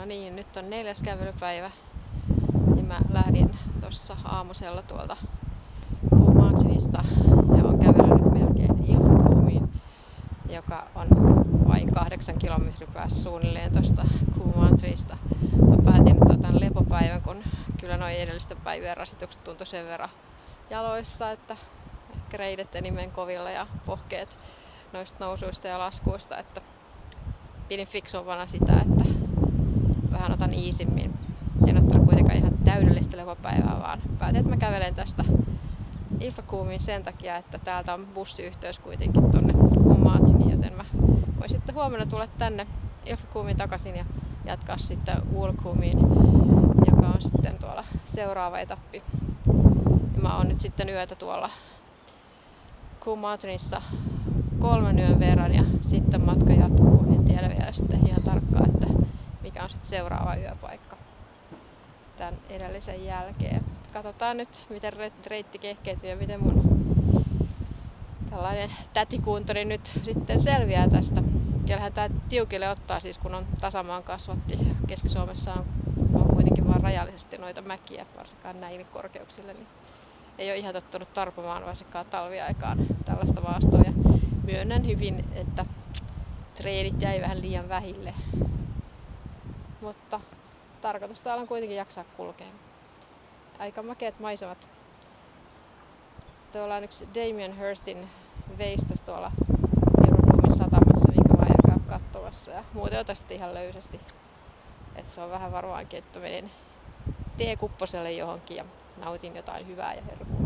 No niin, nyt on 4. kävelypäivä ja mä lähdin tuossa aamusella tuolta Cool Mountainista ja on kävellyt melkein Ilfracombiin, joka on vain 8 kilometrin päässä suunnilleen tuosta Cool Mountainista. Mä päätin, että otan lepopäivän, kun kyllä noin edellisten päivien rasitukset tuntui sen verran jaloissa, että ehkä reidet enimen kovilla ja pohkeet noista nousuista ja laskuista, että pidin fiksumpana sitä, että vähän otan iisimmin. En ottanut kuitenkaan ihan täydellistä lepopäivää, vaan päätin, että mä kävelen tästä Ilfracombiin sen takia, että täältä on bussiyhteys kuitenkin tonne Cool Mountainiin, joten mä voin sitten huomenna tulla tänne Ilfracombiin takaisin ja jatkaa sitten Woolcombiin, joka on sitten tuolla seuraava etappi. Ja mä oon nyt sitten yötä tuolla Cool Mountainissa 3 yön verran ja sitten matka jatkuu. En tiedä vielä sitten ihan tarkkaan, että mikä on sitten seuraava yöpaikka tämän edellisen jälkeen. Katsotaan nyt, miten reitti kehkeytyy ja miten mun tällainen tätikuntoni nyt sitten selviää tästä. Kyllähän tää tiukille ottaa siis, kun on tasamaan kasvatti. Keski-Suomessa on kuitenkin vaan rajallisesti noita mäkiä, varsinkaan näin korkeuksille, niin ei ole ihan tottunut tarpomaan varsinkaan talviaikaan tällaista maastoa. Ja myönnän hyvin, että treenit jäi vähän liian vähille. Mutta tarkoitus täällä on kuitenkin jaksaa kulkea. Aika makeat maisemat. Tuolla on yksi Damien Hirstin veistos tuolla Ilfracombiin satamassa, minkä mä aion käydä katsomassa. Ja muuten otan sitten ihan löysästi. Että se on vähän varmaankin, että menin teekupposelle johonkin ja nautin jotain hyvää ja herkkua.